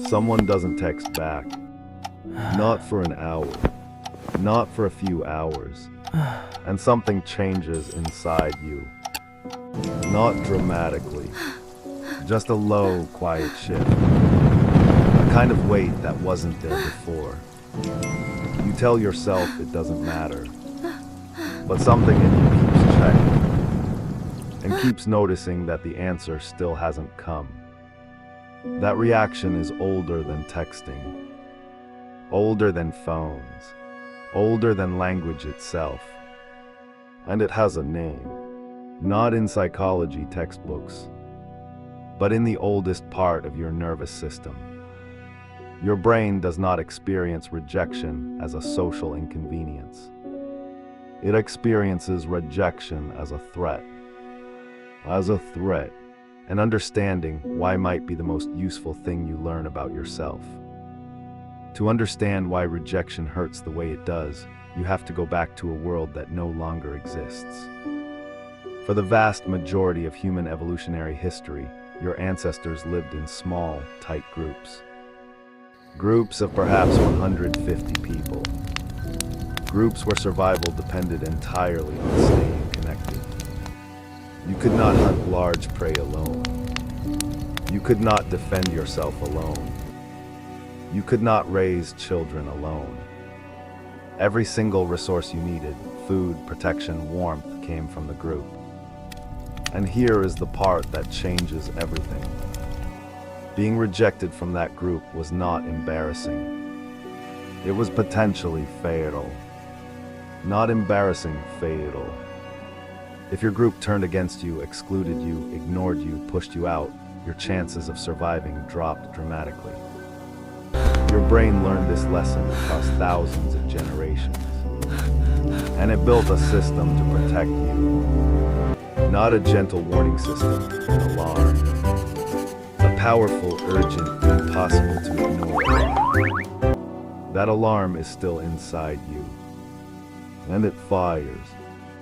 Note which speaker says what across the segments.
Speaker 1: Someone doesn't text back. Not for an hour. Not for a few hours. And something changes inside you. Not dramatically. Just a low, quiet shift. A kind of weight that wasn't there before. You tell yourself it doesn't matter. But something in you keeps checking. And keeps noticing that the answer still hasn't come. That reaction is older than texting. Older than phones. Older than language itself. And it has a name. Not in psychology textbooks, but in the oldest part of your nervous system. Your brain does not experience rejection as a social inconvenience. It experiences rejection as a threat. As a threat, and understanding why might be the most useful thing you learn about yourself. To understand why rejection hurts the way it does, you have to go back to a world that no longer exists. For the vast majority of human evolutionary history, your ancestors lived in small, tight groups. Groups of perhaps 150 people. Groups where survival depended entirely on staying connected. You could not hunt large prey alone. You could not defend yourself alone. You could not raise children alone. Every single resource you needed, food, protection, warmth, came from the group. And here is the part that changes everything. Being rejected from that group was not embarrassing. It was potentially fatal. Not embarrassing, fatal. If your group turned against you, excluded you, ignored you, pushed you out, your chances of surviving dropped dramatically. Your brain learned this lesson across thousands of generations. And it built a system to protect you. Not a gentle warning system, an alarm. A powerful, urgent, impossible to ignore alarm. That alarm is still inside you. And it fires,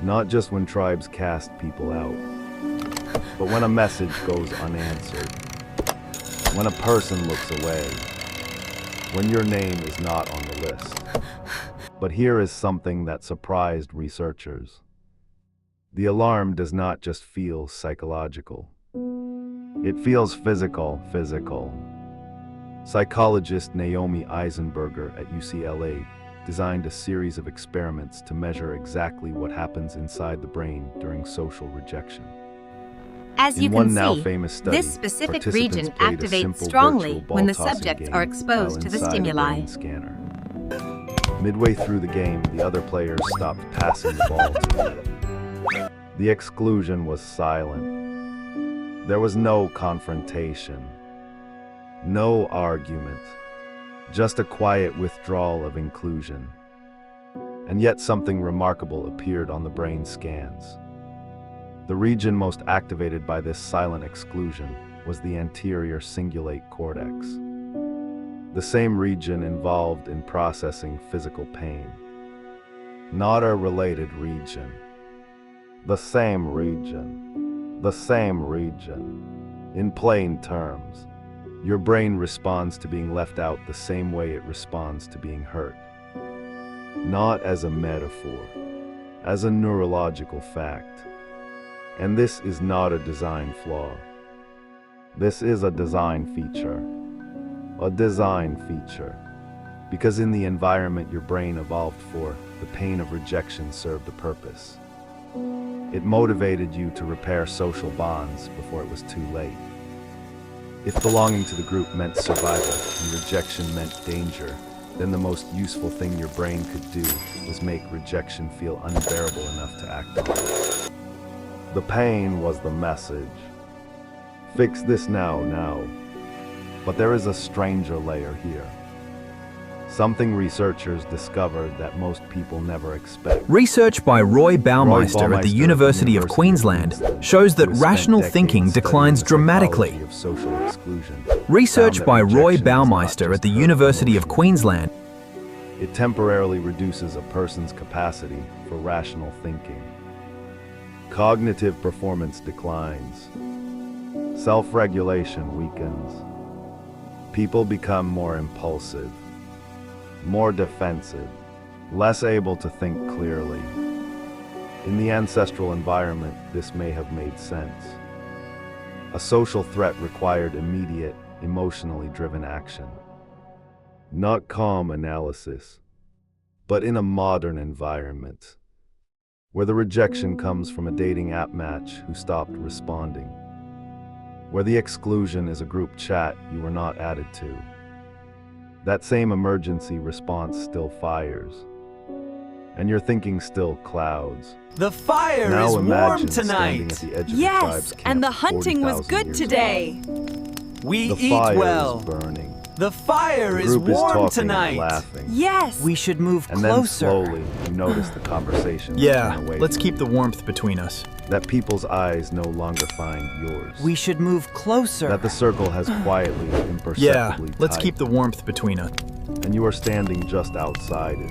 Speaker 1: not just when tribes cast people out, but when a message goes unanswered. When a person looks away. When your name is not on the list. But here is something that surprised researchers. The alarm does not just feel psychological. It feels physical. Psychologist Naomi Eisenberger at UCLA designed a series of experiments to measure exactly what happens inside the brain during social rejection.
Speaker 2: As you
Speaker 1: In one
Speaker 2: can
Speaker 1: now
Speaker 2: see,
Speaker 1: famous study,
Speaker 2: this specific
Speaker 1: participants
Speaker 2: region
Speaker 1: played a
Speaker 2: activates
Speaker 1: simple
Speaker 2: strongly
Speaker 1: virtual
Speaker 2: when the
Speaker 1: ball-tossing
Speaker 2: subjects
Speaker 1: game
Speaker 2: are exposed to the
Speaker 1: while inside a
Speaker 2: stimuli.
Speaker 1: brain scanner. Midway through the game, the other players stopped passing the ball to them. The exclusion was silent. There was no confrontation, no argument, just a quiet withdrawal of inclusion. And yet something remarkable appeared on the brain scans. The region most activated by this silent exclusion was the anterior cingulate cortex, the same region involved in processing physical pain. Not a related region. The same region. The same region. In plain terms, your brain responds to being left out the same way it responds to being hurt. Not as a metaphor, as a neurological fact. And this is not a design flaw. This is a design feature. A design feature. Because in the environment your brain evolved for, the pain of rejection served a purpose. It motivated you to repair social bonds before it was too late. If belonging to the group meant survival and rejection meant danger, then the most useful thing your brain could do was make rejection feel unbearable enough to act on. The pain was the message. Fix this now. But there is a stranger layer here. Something researchers discovered that most people never expect.
Speaker 3: Research by Roy Baumeister at the University of Queensland shows that rational thinking declines dramatically. Research by Roy Baumeister at the University of Queensland.
Speaker 1: It temporarily reduces a person's capacity for rational thinking. Cognitive performance declines. Self-regulation weakens. People become more impulsive, more defensive, less able to think clearly. In the ancestral environment, this may have made sense. A social threat required immediate, emotionally driven action. Not calm analysis, but in a modern environment, where the rejection comes from a dating app match who stopped responding, where the exclusion is a group chat you were not added to. That same emergency response still fires, and your thinking still clouds.
Speaker 3: The fire
Speaker 1: Now
Speaker 3: is
Speaker 1: imagine
Speaker 3: warm
Speaker 1: standing
Speaker 3: tonight.
Speaker 1: at the edge of the
Speaker 2: Yes,
Speaker 1: tribe's camp
Speaker 2: and the hunting was
Speaker 1: 40,000
Speaker 2: good
Speaker 1: years
Speaker 2: today.
Speaker 3: We
Speaker 1: ago. The
Speaker 3: eat
Speaker 1: fire
Speaker 3: well.
Speaker 1: is burning.
Speaker 3: The fire
Speaker 1: The
Speaker 3: is
Speaker 1: group is
Speaker 3: warm
Speaker 1: talking
Speaker 3: tonight.
Speaker 1: and laughing.
Speaker 2: Yes.
Speaker 3: We should move
Speaker 1: And then
Speaker 3: closer.
Speaker 1: slowly, you notice the conversation.
Speaker 3: Yeah,
Speaker 1: turn away
Speaker 3: let's
Speaker 1: from
Speaker 3: keep the warmth between us.
Speaker 1: you. That people's eyes no longer find yours.
Speaker 3: We should move closer.
Speaker 1: That the circle has quietly, imperceptibly
Speaker 3: Yeah, let's keep the
Speaker 1: tightened,
Speaker 3: warmth between us.
Speaker 1: and you are standing just outside it.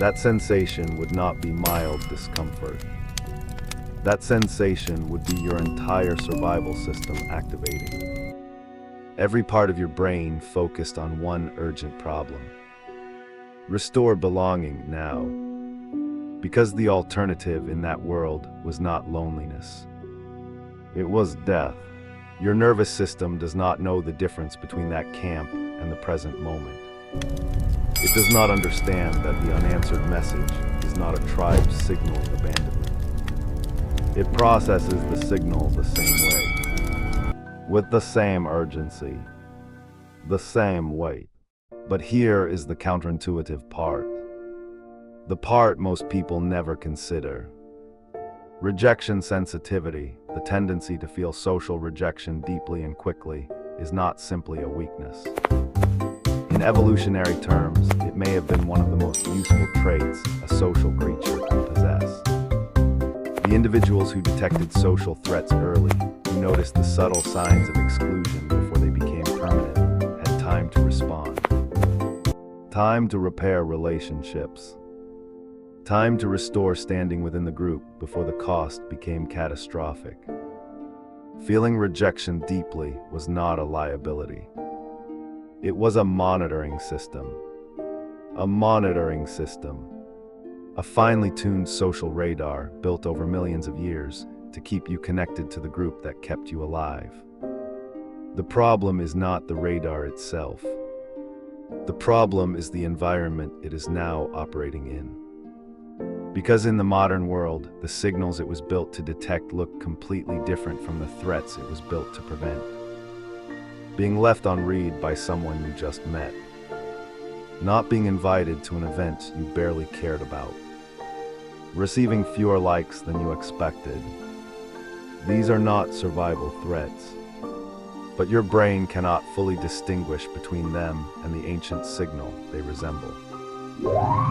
Speaker 1: That sensation would not be mild discomfort. That sensation would be your entire survival system activating. Every part of your brain focused on one urgent problem. Restore belonging now. Because the alternative in that world was not loneliness. It was death. Your nervous system does not know the difference between that camp and the present moment. It does not understand that the unanswered message is not a tribe signaling abandonment. It processes the signal the same way, with the same urgency, the same weight. But here is the counterintuitive part. The part most people never consider. Rejection sensitivity, the tendency to feel social rejection deeply and quickly, is not simply a weakness. In evolutionary terms, it may have been one of the most useful traits a social creature could possess. The individuals who detected social threats early, who noticed the subtle signs of exclusion before they became permanent, had time to respond. Time to repair relationships. Time to restore standing within the group before the cost became catastrophic. Feeling rejection deeply was not a liability. It was a monitoring system. A monitoring system. A finely tuned social radar built over millions of years to keep you connected to the group that kept you alive. The problem is not the radar itself. The problem is the environment it is now operating in. Because in the modern world, the signals it was built to detect look completely different from the threats it was built to prevent. Being left on read by someone you just met. Not being invited to an event you barely cared about. Receiving fewer likes than you expected. These are not survival threats, but your brain cannot fully distinguish between them and the ancient signal they resemble.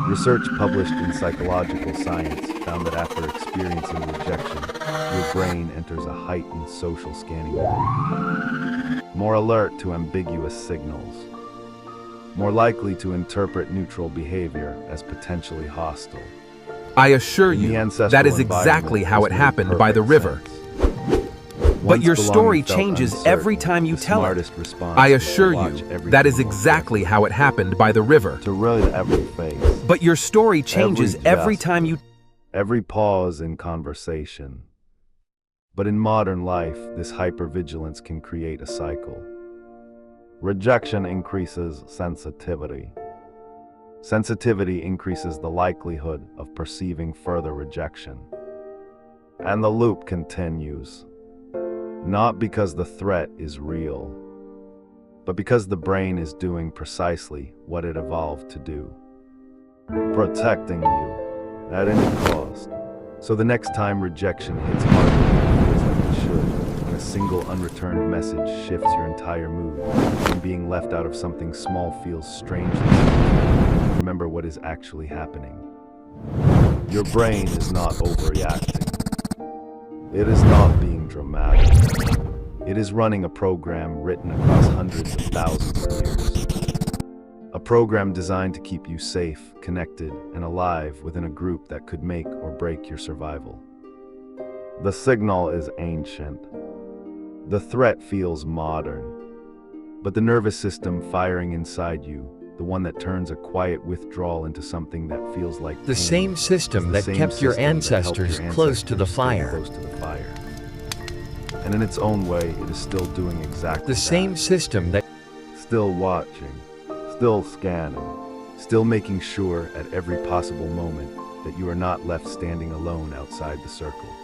Speaker 1: Research published in Psychological Science found that after experiencing rejection, your brain enters a heightened social scanning mode. More alert to ambiguous signals. More likely to interpret neutral behavior as potentially hostile.
Speaker 3: I assure
Speaker 1: In the
Speaker 3: you,
Speaker 1: ancestral
Speaker 3: that is exactly
Speaker 1: environment,
Speaker 3: how
Speaker 1: this
Speaker 3: it
Speaker 1: made
Speaker 3: happened by the
Speaker 1: perfect
Speaker 3: river.
Speaker 1: sense.
Speaker 3: But your
Speaker 1: Once
Speaker 3: story
Speaker 1: belonging felt
Speaker 3: changes
Speaker 1: uncertain,
Speaker 3: every time you
Speaker 1: the
Speaker 3: tell it.
Speaker 1: smartest response
Speaker 3: I
Speaker 1: was to
Speaker 3: assure
Speaker 1: watch
Speaker 3: you,
Speaker 1: every
Speaker 3: that is
Speaker 1: single
Speaker 3: exactly
Speaker 1: face,
Speaker 3: how it happened by the river.
Speaker 1: to read every face,
Speaker 3: But your story changes every
Speaker 1: gesture,
Speaker 3: time you...
Speaker 1: every pause in conversation. But in modern life, this hypervigilance can create a cycle. Rejection increases sensitivity. Sensitivity increases the likelihood of perceiving further rejection. And the loop continues. Not because the threat is real, but because the brain is doing precisely what it evolved to do. Protecting you at any cost. So the next time rejection hits harder than it feels like it should, when a single unreturned message shifts your entire mood, and being left out of something small feels strangely significant, remember what is actually happening. Your brain is not overreacting. It is not being dramatic. It is running a program written across hundreds of thousands of years. A program designed to keep you safe, connected, and alive within a group that could make or break your survival. The signal is ancient. The threat feels modern. but the nervous system firing inside you, the one that turns a quiet withdrawal into something that feels like
Speaker 4: The
Speaker 1: pain,
Speaker 4: same system that kept your ancestors close to the fire.
Speaker 1: close to the fire. And in its own way, it is still doing exactly
Speaker 4: The same
Speaker 1: that.
Speaker 4: system that
Speaker 1: Still watching, still scanning, still making sure at every possible moment that you are not left standing alone outside the circle.